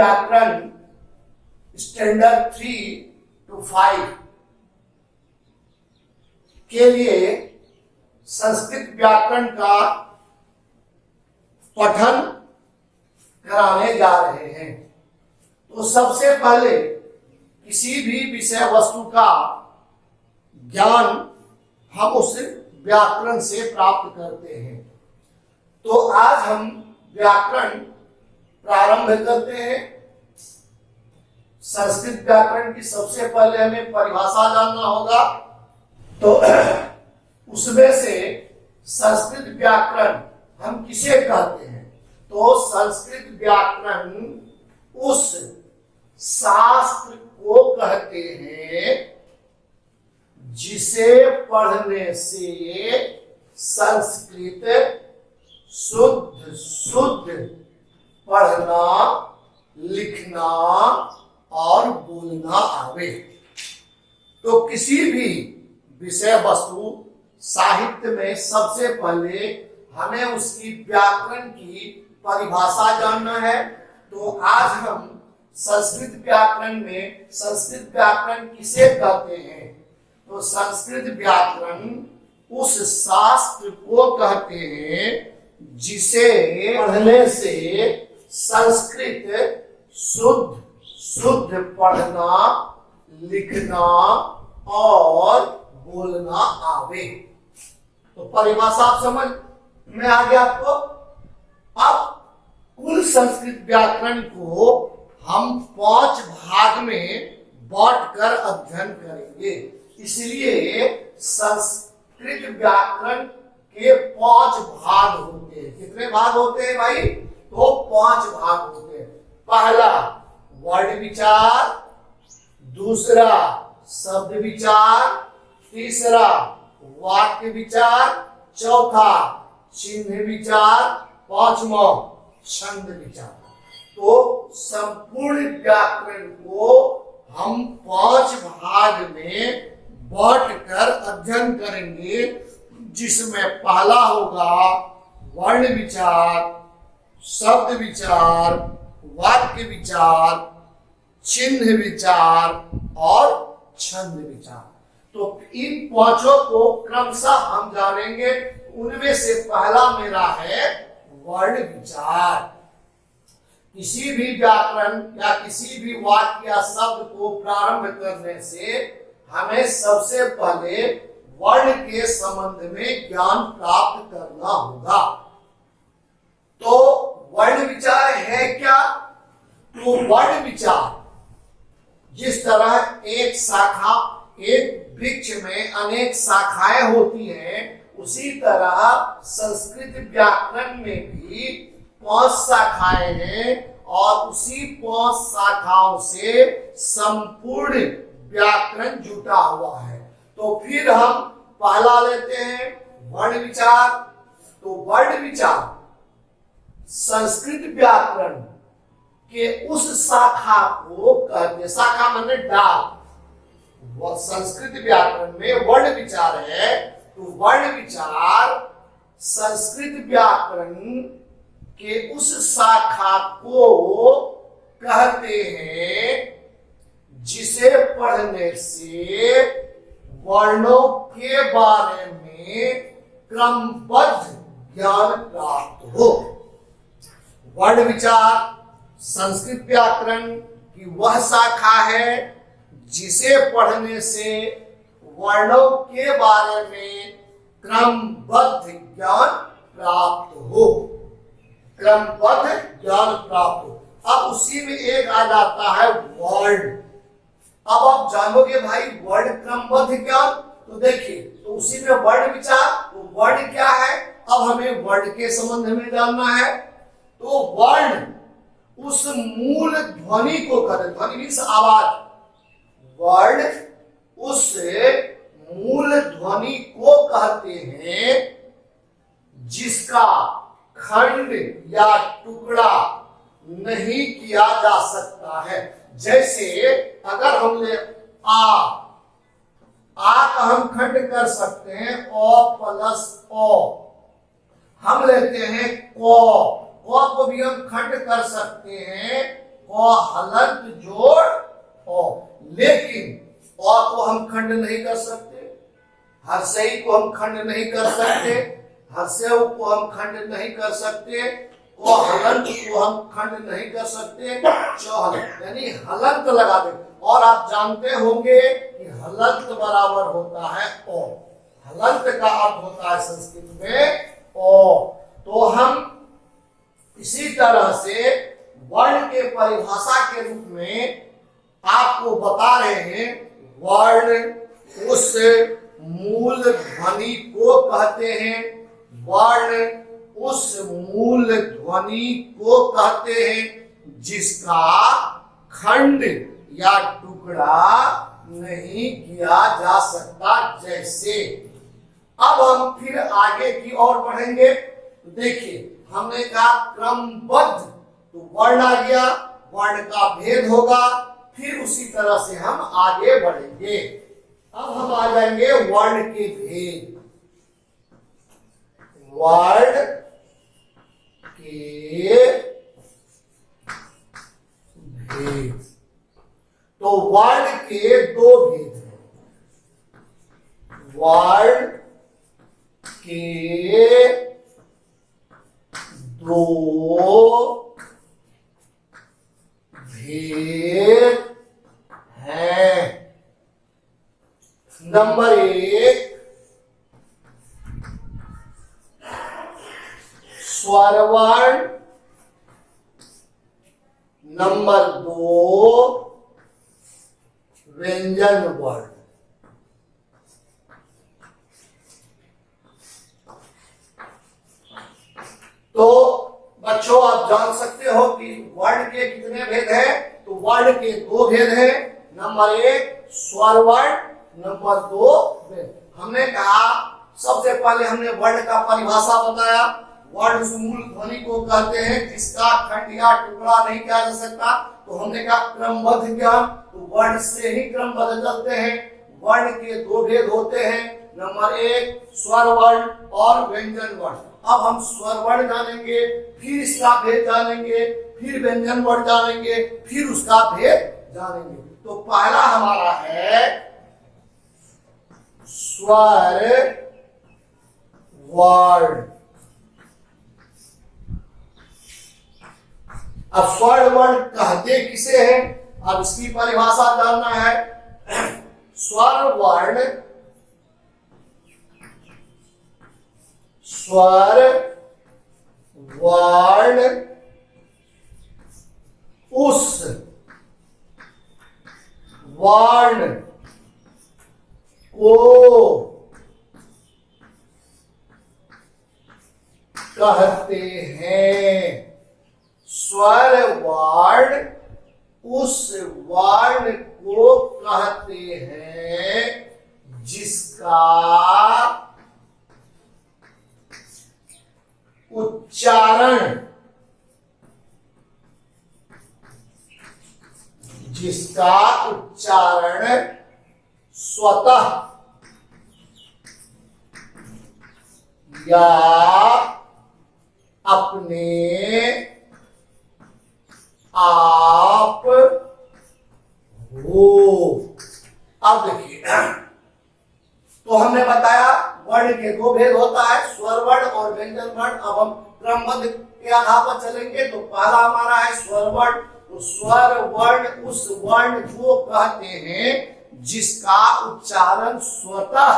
व्याकरण standard 3 to 5 के लिए संस्कृत व्याकरण का पठन कराने जा रहे हैं। तो सबसे पहले किसी भी विषय वस्तु का ज्ञान हम उस व्याकरण से प्राप्त करते हैं। तो आज हम व्याकरण प्रारंभ करते हैं। संस्कृत व्याकरण की सबसे पहले हमें परिभाषा जानना होगा। तो उसमें से संस्कृत व्याकरण हम किसे कहते हैं? तो संस्कृत व्याकरण उस शास्त्र को कहते हैं जिसे पढ़ने से संस्कृत शुद्ध पढ़ना, लिखना और बोलना आवे। तो किसी भी विषय वस्तु साहित्य में सबसे पहले हमें उसकी व्याकरण की परिभाषा जानना है। तो आज हम संस्कृत व्याकरण में संस्कृत व्याकरण किसे कहते हैं? तो संस्कृत व्याकरण उस शास्त्र को कहते हैं जिसे पढ़ने से संस्कृत शुद्ध पढ़ना, लिखना और बोलना आवे। तो परिभाषा आप समझ में आ गया आपको। अब कुल संस्कृत व्याकरण को हम 5 भाग में बांटकर अध्ययन करेंगे। इसलिए संस्कृत व्याकरण के 5 भाग होते हैं। कितने भाग होते हैं भाई? तो 5 भाग होते हैं। पहला वर्ड विचार, दूसरा शब्द विचार, तीसरा वाक्य विचार, चौथा चिन्ह विचार, पांचवा छंद विचार। तो संपूर्ण व्याकरण को हम 5 भाग में बांटकर अध्ययन करेंगे, जिसमें पहला होगा वर्ण विचार, शब्द विचार, वाक्य विचार, चिन्ह विचार और छंद विचार। तो इन 5 को क्रमशः हम जानेंगे। उनमें से पहला मेरा है वर्ण विचार। किसी भी व्याकरण या किसी भी वाक्य या शब्द को प्रारंभ करने से हमें सबसे पहले वर्ण के संबंध में ज्ञान प्राप्त करना होगा। तो वर्ण विचार है क्या? तो वर्ण विचार जिस तरह एक वृक्ष में अनेक शाखाएं होती हैं, उसी तरह संस्कृत व्याकरण में भी 5 शाखाएं हैं और उसी 5 शाखाओं से संपूर्ण व्याकरण जुटा हुआ है। तो फिर हम पहला लेते हैं वर्ण विचार। तो वर्ण विचार संस्कृत व्याकरण के उस शाखा को कहते हैं। शाखा माने डाल। संस्कृत व्याकरण में वर्ण विचार है। तो वर्ण विचार संस्कृत व्याकरण के उस शाखा को कहते हैं जिसे पढ़ने से वर्णों के बारे में क्रमबद्ध ज्ञान प्राप्त हो। वर्ण विचार संस्कृत व्याकरण की वह शाखा है जिसे पढ़ने से वर्णों के बारे में क्रमबद्ध ज्ञान प्राप्त हो। क्रमबद्ध ज्ञान प्राप्त हो। अब उसी में एक आ जाता है वर्ण। अब आप जानोगे भाई वर्ण क्रमबद्ध ज्ञान। तो देखिए, तो उसी में वर्ण विचार। तो वर्ण क्या है? अब हमें वर्ण के संबंध में जानना है। तो वर्ण उस मूल ध्वनि को कहते हैं। ध्वनि मीन्स आवाज। वर्ण उस मूल ध्वनि को कहते हैं जिसका खंड या टुकड़ा नहीं किया जा सकता है। जैसे अगर हमने आ का हम खंड कर सकते हैं ओ प्लस ओ। हम लेते हैं को भी हम खंड कर सकते हैं को हलंत जोड़ ओ। लेकिन अ को हम खंड नहीं कर सकते, हर्षई को हम खंड नहीं कर सकते, हर्षेव को हम खंड नहीं कर सकते, को हलंत को हम खंड नहीं कर सकते, चौहलंत यानी हलंत लगा दे। और आप जानते होंगे कि हलंत बराबर होता है ओ। हलंत का अर्थ होता है संस्कृत में ओ। तो हम इसी तरह से वर्ण के परिभाषा के रूप में आपको बता रहे हैं। वर्ण उस मूल ध्वनि को कहते हैं, वर्ण उस मूल ध्वनि को कहते हैं जिसका खंड या टुकड़ा नहीं किया जा सकता। जैसे अब हम फिर आगे की ओर बढ़ेंगे। तो देखिए हमने कहा क्रमबद्ध, तो वर्ण आ गया, वर्ण का भेद होगा, फिर उसी तरह से हम आगे बढ़ेंगे। अब हम आ जाएंगे वर्ण के भेद। वर्ण के भेद, तो वर्ण के दो भेद हैं। वर्ण के दो भेद हैं। नंबर 1 स्वर वर्ण, नंबर 2 व्यंजन वर्ण। तो बच्चों आप जान सकते हो कि वर्ण के कितने भेद हैं। तो वर्ण के दो भेद हैं। नंबर 1 स्वर वर्ण, नंबर 2 भेद। हमने कहा सबसे पहले हमने वर्ण का परिभाषा बताया। वर्ण उस मूल ध्वनि को कहते हैं जिसका खंड या टुकड़ा नहीं किया जा सकता। तो हमने कहा क्रमबद्ध ज्ञान, तो वर्ण से ही क्रमबद्ध चलते हैं। वर्ण के दो भेद होते हैं। नंबर 1 स्वर वर्ण और व्यंजन वर्ण। अब हम स्वर वर्ण जानेंगे, फिर इसका भेद जानेंगे, फिर व्यंजन वर्ण जानेंगे, फिर उसका भेद जानेंगे। तो पहला हमारा है स्वर वर्ण। अब स्वर वर्ण कहते किसे हैं, अब इसकी परिभाषा जानना है। स्वर वर्ण, स्वर वर्ण उस वर्ण को कहते हैं। स्वर वर्ण उस वर्ण को कहते हैं जिसका उच्चारण, जिसका उच्चारण स्वतः या अपने आप हो। अब देखिए, तो हमने बताया वर्ण के दो भेद होता है, स्वर वर्ण और व्यंजन वर्ण। अब हम क्रमबद्ध के आधार पर चलेंगे। तो पहला हमारा है स्वर वर्ण। तो स्वर वर्ण उस वर्ण को कहते हैं जिसका उच्चारण स्वतः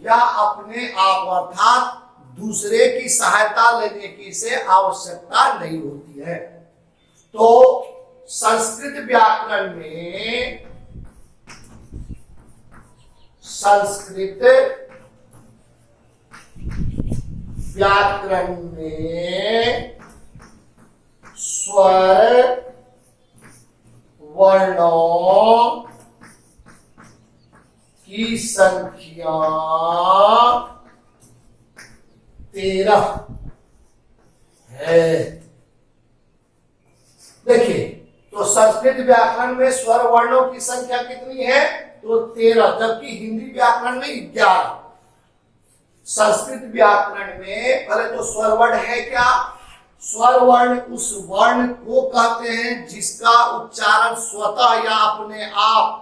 या अपने आप अर्थात दूसरे की सहायता लेने की से आवश्यकता नहीं होती है। तो संस्कृत व्याकरण में, संस्कृत व्याकरण में स्वर वर्णों की संख्या 13 है। देखिए, तो संस्कृत व्याकरण में स्वर वर्णों की संख्या कितनी है, तो 13, जबकि हिंदी व्याकरण में 11। संस्कृत व्याकरण में पहले तो स्वर वर्ण है क्या, स्वर वर्ण उस वर्ण को कहते हैं जिसका उच्चारण स्वतः या अपने आप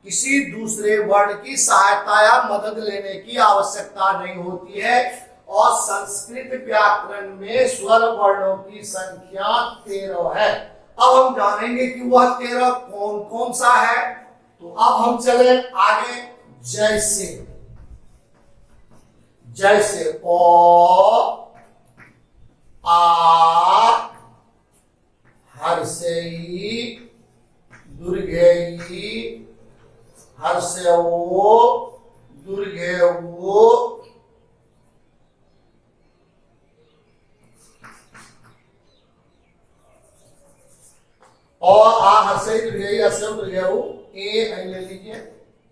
किसी दूसरे वर्ण की सहायता या मदद लेने की आवश्यकता नहीं होती है। और संस्कृत व्याकरण में स्वर वर्णों की संख्या 13 है। अब हम जानेंगे कि वह 13 कौन कौन सा है। तो अब हम चले आगे। जैसे जैसे ओ, आ, हर्षई, दुर्घई, हर्षो, दुर्घेऊ, और आ हर्षई, दुर्घई, हर्षो, दुर्घेऊ, ए ले लीजिए,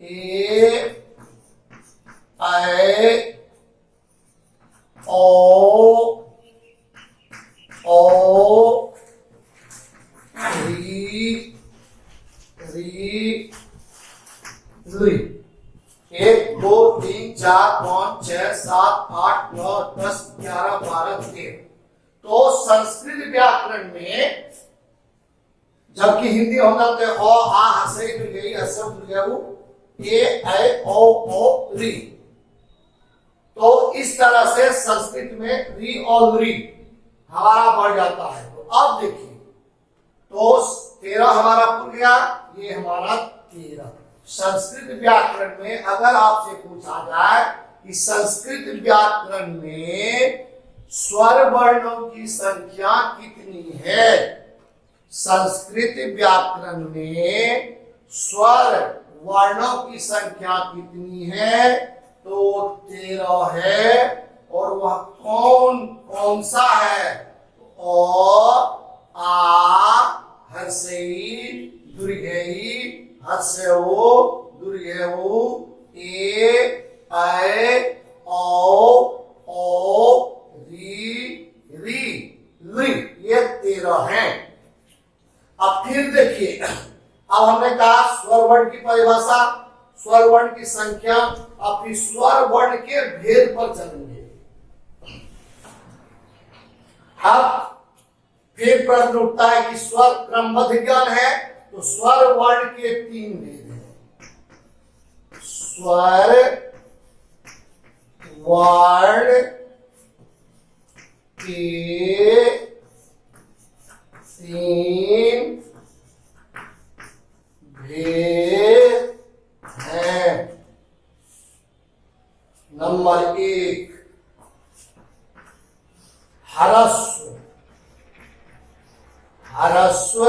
ए, ऐ, ओ, री, री, री। 1 2 3 4 5 6 7 8 9 10 11 12 13। तो संस्कृत व्याकरण में जबकि हिंदी होना तो ओ, आ, हर्षई, दुर्घई, हर्षो, दुर्घेऊ, ए, ऐ, ओ, री। तो इस तरह से संस्कृत में री और री हमारा बढ़ जाता है। तो अब देखिए, तो 13 हमारा पूरा गया, ये हमारा 13। संस्कृत व्याकरण में अगर आपसे पूछा जाए कि संस्कृत व्याकरण में स्वर वर्णों की संख्या कितनी है, संस्कृत व्याकरण में स्वर वर्णों की संख्या कितनी है, तो 13 है। और वह कौन कौन सा है? ओ, आ, हर्षई, दुर्घई, हर्षो, दुर्घेऊ, ए, ऐ, ओ, री, ली। ये 13 हैं। अब फिर देखिए, अब हमने कहा स्वर वर्ण की परिभाषा, स्वर वर्ण की संख्या। अब फिर स्वर वर्ण के भेद पर चलेंगे। अब फिर प्रश्न उठता है कि स्वर क्रमबद्ध ज्ञान है, तो स्वर वर्ण के 3 भेद हैं। स्वर वर्ण के 3 भेद हैं। नंबर 1 ह्रस्व, ह्रस्व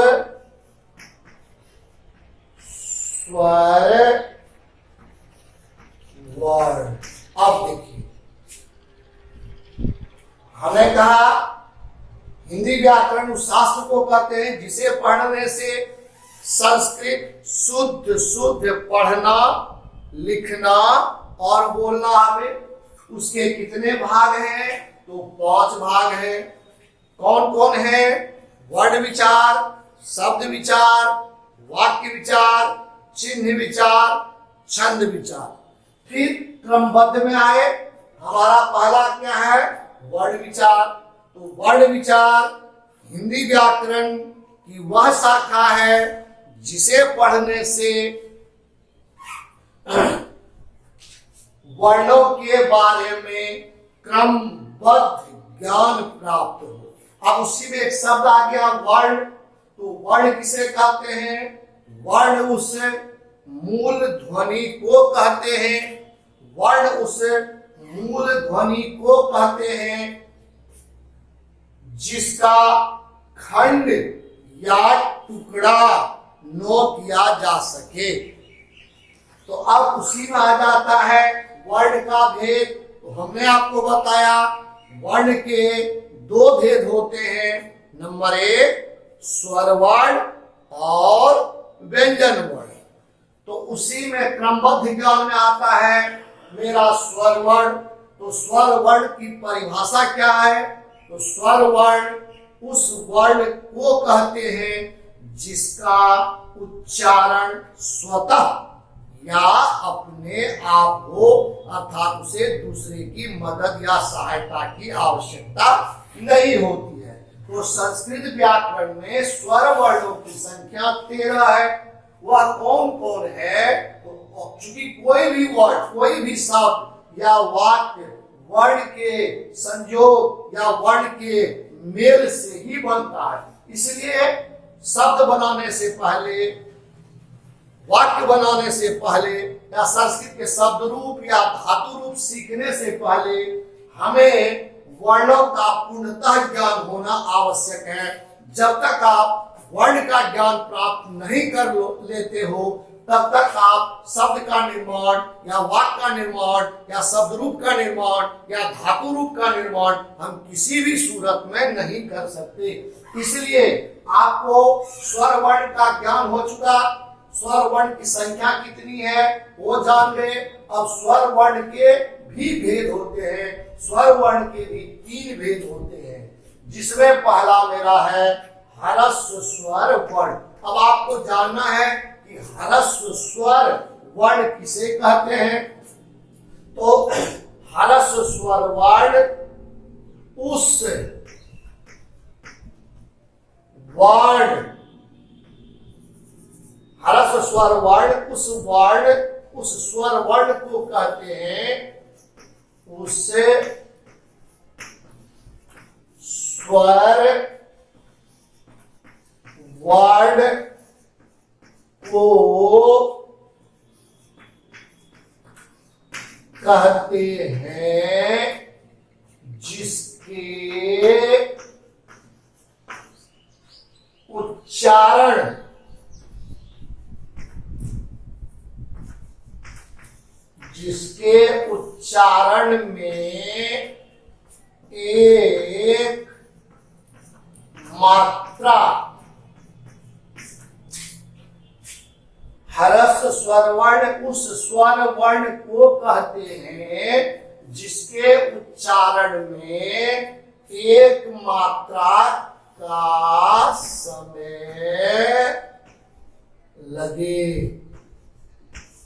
स्वर वर्ण। अब देखिए, हमने कहा हिंदी व्याकरण उस शास्त्र को कहते हैं जिसे पढ़ने से संस्कृत शुद्ध शुद्ध पढ़ना, लिखना और बोलना हमें। उसके कितने भाग हैं? तो 5 भाग हैं। कौन कौन है? वर्ण विचार, शब्द विचार, वाक्य विचार, चिन्ह विचार, छंद विचार। फिर क्रमबद्ध में आए, हमारा पहला क्या है? वर्ण विचार। तो वर्ण विचार हिंदी व्याकरण की वह शाखा है जिसे पढ़ने से वर्णों के बारे में क्रमबद्ध ज्ञान प्राप्त हो। अब उसी में एक शब्द आ गया वर्ण। तो वर्ण किसे कहते हैं? वर्ण उस मूल ध्वनि को कहते हैं। वर्ण उस मूल ध्वनि को कहते हैं जिसका खंड या टुकड़ा नो किया जा सके। तो अब उसी में आ जाता है वर्ण का भेद। तो हमने आपको बताया वर्ण के 2 भेद होते हैं। नंबर 1 स्वर वर्ण और व्यंजन वर्ण। तो उसी में क्रमबद्ध ज्ञान में आता है मेरा स्वर वर्ण। तो स्वर वर्ण की परिभाषा क्या है? तो स्वर वर्ण उस वर्ण को कहते हैं जिसका उच्चारण स्वतः या अपने आप हो, अर्थात उसे दूसरे की मदद या सहायता की आवश्यकता नहीं होती है। तो संस्कृत व्याकरण में स्वर वर्णों की संख्या 13 है। वह कौन कौन है? तो चूंकि कोई भी वर्ड, कोई भी शब्द या वाक्य वर्ण के संयोग या वर्ण के मेल से ही बनता है, इसलिए शब्द बनाने से पहले, वाक्य बनाने से पहले या संस्कृत के शब्द रूप या धातु रूप सीखने से पहले हमें वर्णों का पूर्णतः ज्ञान होना आवश्यक है। जब तक आप वर्ण का ज्ञान प्राप्त नहीं कर लेते हो, तब तक आप शब्द का निर्माण या वाक्य का निर्माण या शब्द रूप का निर्माण या धातु रूप का निर्माण हम किसी भी सूरत में नहीं कर सकते। इसलिए आपको स्वर वर्ण का ज्ञान हो चुका, स्वर वर्ण की संख्या कितनी है वो जान गए। अब स्वर वर्ण के भी भेद होते हैं, स्वर वर्ण के भी 3 भेद होते हैं, जिसमें पहला मेरा है ह्रस्व स्वर वर्ण। अब आपको जानना है कि ह्रस्व स्वर वर्ण किसे कहते हैं। तो ह्रस्व स्वर वर्ण उस वर्ण, ह्रस्व स्वर वर्ण उस स्वर वर्ण को कहते हैं, उस स्वर वर्ण को कहते हैं जिसके उच्चारण में एक मात्रा, ह्रस्व स्वर वर्ण उस स्वर वर्ण को कहते हैं जिसके उच्चारण में एक मात्रा का समय लगे,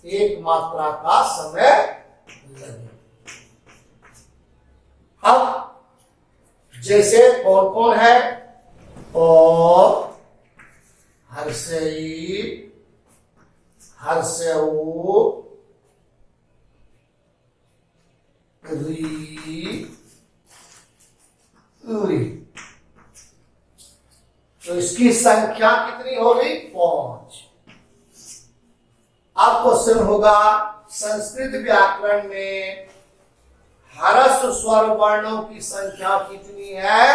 एक मात्रा का समय लगे। अब जैसे कौन कौन है? ओ, हर्षई, हर्षऊ, री, उरी। तो इसकी संख्या कितनी हो गई? 5। अब क्वेश्चन होगा संस्कृत व्याकरण में ह्रस्व स्वर वर्णों की संख्या कितनी है?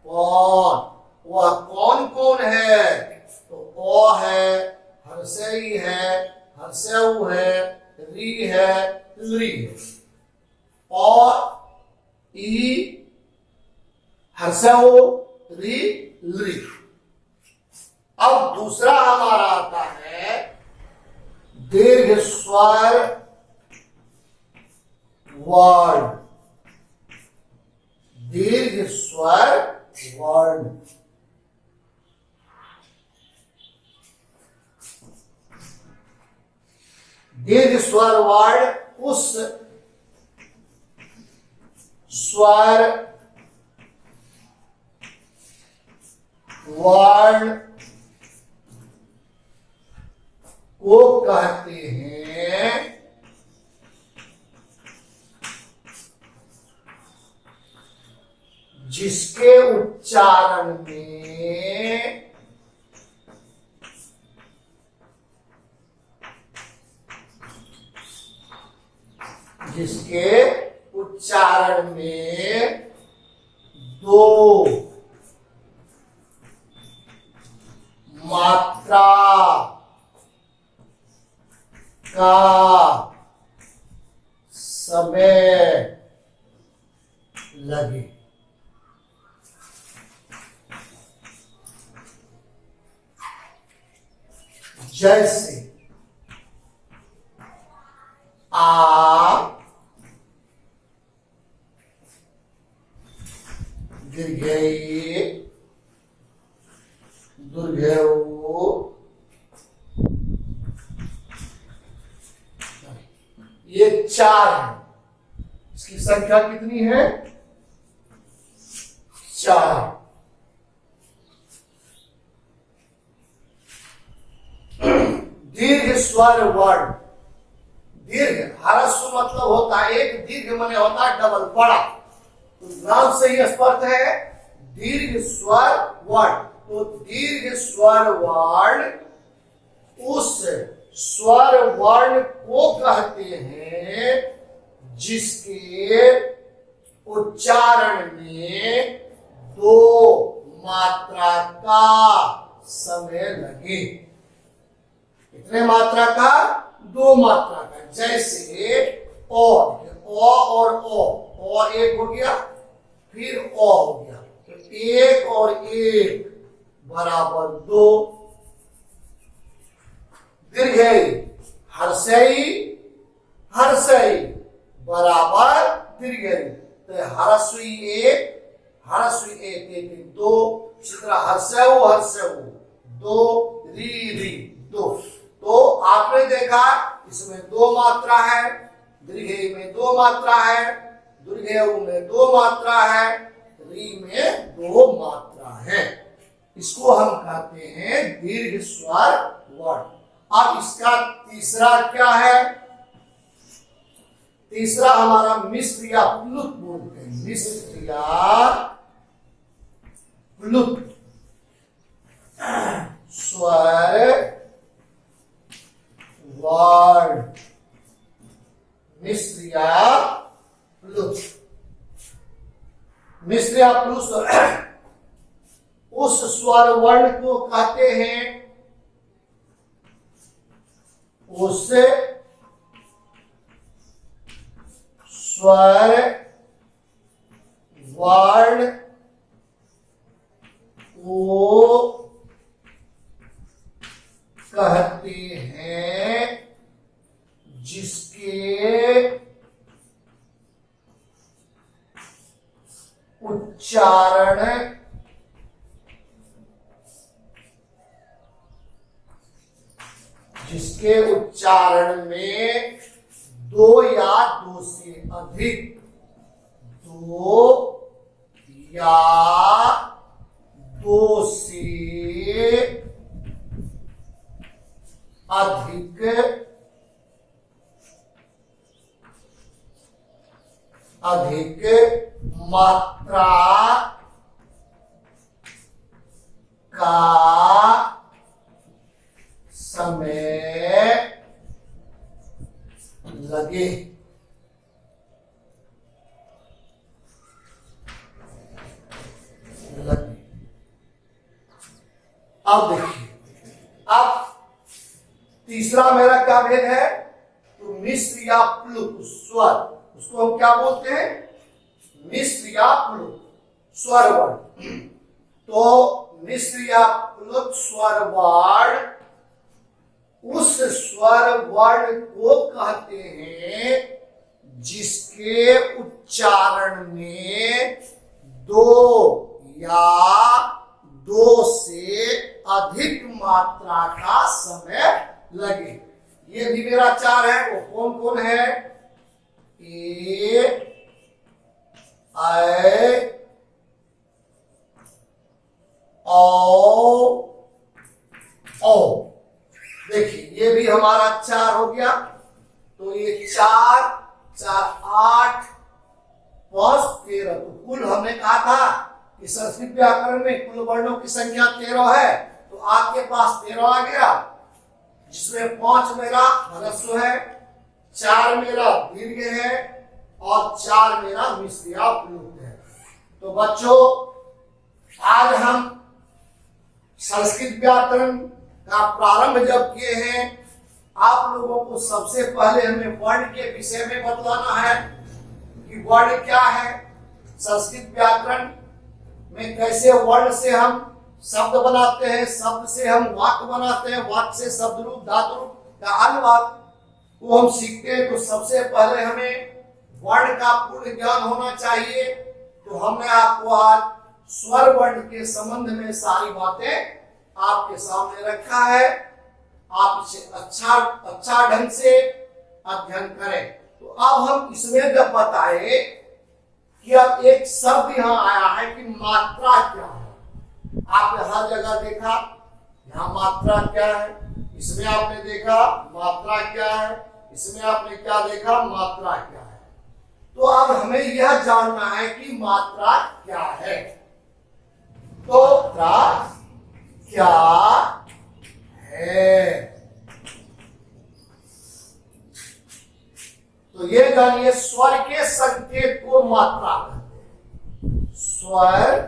5। वह कौन कौन है? तो ओ है, हर्षई है, हर्षऊ है, री है, ली है। और ई, हर्षऊ, री, ली। अब दूसरा हमारा आता है दीर्घ स्वर वर्ण, दीर्घ स्वर वर्ण। दीर्घ स्वर वर्ण उस स्वर वर्ण को कहते हैं जिसके उच्चारण में दो मात्रा का समय लगे। जैसे आ, दीर्घई, दुर्घेऊ, ये 4 है। इसकी संख्या कितनी है? 4। स्वर वर्ण। दीर्घ ह्रस्व मतलब होता है एक, दीर्घ माने होता है डबल बड़ा। तो नाम से ही स्पष्ट है दीर्घ स्वर वर्ण। तो दीर्घ स्वर वर्ण उस स्वर वर्ण को कहते हैं जिसके उच्चारण में दो मात्रा का समय लगे। कितने मात्रा का? दो मात्रा का। जैसे ओ और ओ एक हो गया, फिर ओ हो गया, तो एक और एक बराबर दो। दीर्घई हर्षई हर्षई बराबर दीर्घई। तो हरस्वी एक एक दो। इसी तरह हर्षऊ दो, री दो। तो आपने देखा इसमें दो मात्रा है, दीर्घई में दो मात्रा है, दीर्घऊ में दो मात्रा है, री में दो मात्रा है। इसको हम कहते हैं दीर्घ स्वर वर्ण। अब इसका तीसरा क्या है? तीसरा हमारा मिश्र या प्लुत बोलते हैं। मिश्र या प्लुत स्वर वर्ण। मिश्र या प्लुत। मिश्र या प्लुत उस स्वर वर्ण को कहते हैं उस स्वर वर्ण को कहते हैं जिसके उच्चारण में दो या दो से अधिक, दो या दो से अधिक मात्रा का समय लगे। अब देखिए, अब तीसरा मेरा क्या भेद है? तो मिश्र या प्लुत स्वर, उसको हम क्या बोलते हैं? मिश्र या प्लुत स्वर वर्ण। तो मिश्र या प्लुत स्वर वर्ण उस स्वर वर्ण को कहते हैं जिसके उच्चारण में दो या दो से अधिक मात्रा का समय लगे। ये भी मेरा चार है। वो कौन कौन है? ए, ऐ, ओ। देखिए ये भी हमारा चार हो गया। तो ये चार चार 8 5 13। तो कुल हमने कहा था कि संस्कृत व्याकरण में कुल वर्णों की संख्या 13 है। तो आपके पास 13 आ गया, जिसमें 5 मेरा ह्रस्व है, 4 मेरा दीर्घ है और 4 मेरा मिश्र या प्लुत है। तो बच्चों आज हम संस्कृत व्याकरण का प्रारंभ जब किए हैं, आप लोगों को सबसे पहले हमें वर्ण के विषय में बतलाना है कि वर्ण क्या है, संस्कृत व्याकरण में कैसे वर्ण से हम शब्द बनाते हैं, शब्द से हम वाक्य बनाते हैं, वाक्य से शब्द रूप धातु रूप का अनुवाद को हम सीखते हैं। तो सबसे पहले हमें वर्ण का पूर्ण ज्ञान होना चाहिए। तो हमने आपको आज स्वर वर्ण के संबंध में सारी बातें आपके सामने रखा है। आप इसे अच्छा ढंग से अध्ययन करें। तो अब हम इसमें जब बताए कि अब एक शब्द यहाँ आया है कि मात्रा क्या है। आपने हर जगह देखा यहाँ मात्रा क्या है, इसमें आपने देखा मात्रा क्या है, इसमें आपने क्या देखा, मात्रा क्या है। तो अब हमें यह जानना है कि मात्रा क्या है। तो मात्रा क्या है, तो ये जानिए स्वर के संकेत को मात्रा कहते हैं। स्वर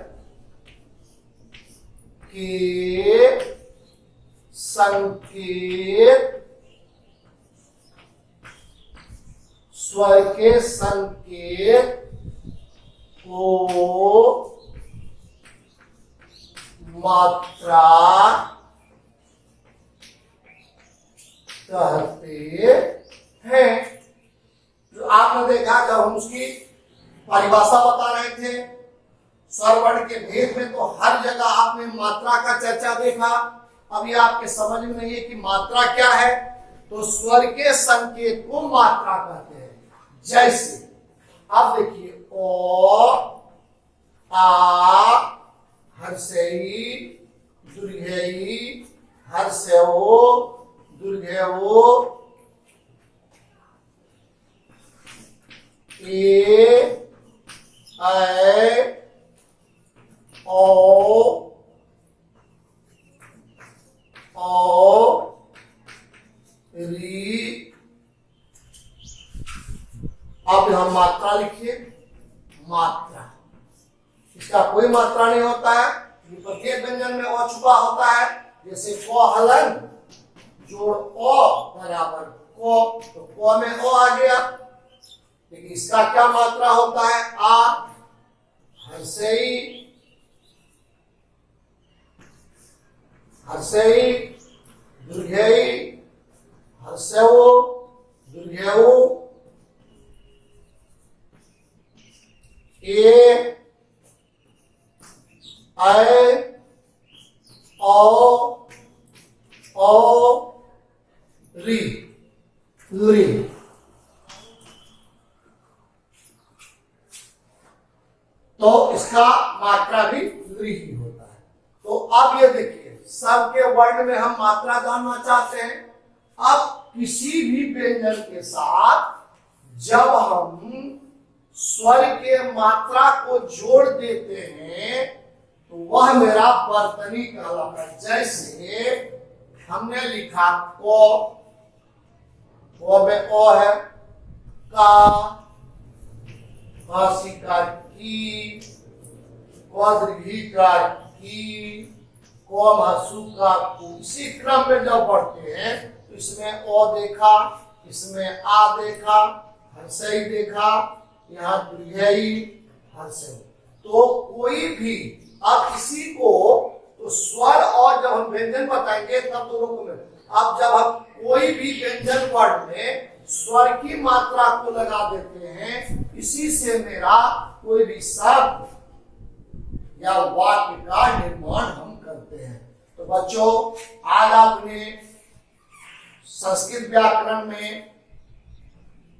के संकेत, स्वर के संकेत को मात्रा कहते हैं। जो आपने देखा जब हम उसकी परिभाषा बता रहे थे स्वर वर्ण के भेद में, तो हर जगह आपने मात्रा का चर्चा देखा। अभी आपके समझ में नहीं है कि मात्रा क्या है, तो स्वर के संकेत को मात्रा कहते हैं। जैसे अब देखिए ओ, आ, हर्षई, दुर्घई, हर्षो, दुर्घयो, ए, ऐ, ओ, री। अब हम मात्रा लिखिए, मात्रा, इसका कोई मात्रा नहीं होता है, प्रत्येक व्यंजन में ओ छुपा होता है। जैसे को हलन जोड़ ओ बराबर को, तो को में ओ आ गया, लेकिन इसका क्या मात्रा होता है, आ। हर्षई, हर्षई, दुर्घई, हर्षो, दुर्घयो, ए, ऐ, ओ, री, री। तो इसका मात्रा भी री ही होता है। तो अब ये देखिए सब के वर्ण में हम मात्रा जानना चाहते हैं। अब किसी भी व्यंजन के साथ जब हम स्वर के मात्रा को जोड़ देते हैं तो वह मेरा वर्तनी कहलाता है। जैसे हमने लिखा को में ओ है, का का की, दीर्घी का की, कोम हसु का कु। इसी क्रम में जब बढ़ते हैं तो इसमें ओ देखा, इसमें आ देखा, हर्षई देखा, यहाँ दीर्घई, हर्षई। तो कोई भी अब इसी को तो स्वर और जब हम व्यंजन बताएंगे तब दोनों को मिले। अब जब हम कोई भी व्यंजन वर्ण में स्वर की मात्रा को लगा देते हैं, इसी से मेरा कोई भी शब्द या वाक्य का निर्माण हम करते हैं। तो बच्चों आज आपने संस्कृत व्याकरण में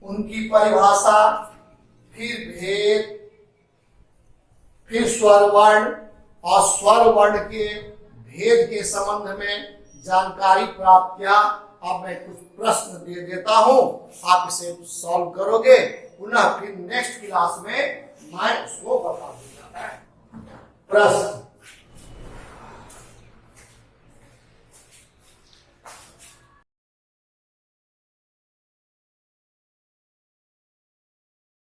उनकी परिभाषा, फिर भेद, फिर स्वर वर्ण और स्वर वर्ण के भेद के संबंध में जानकारी प्राप्त किया। अब मैं कुछ प्रश्न दे देता हूं, आप इसे सॉल्व करोगे, पुनः फिर नेक्स्ट क्लास में मैं उसको बता दूंगा। प्रश्न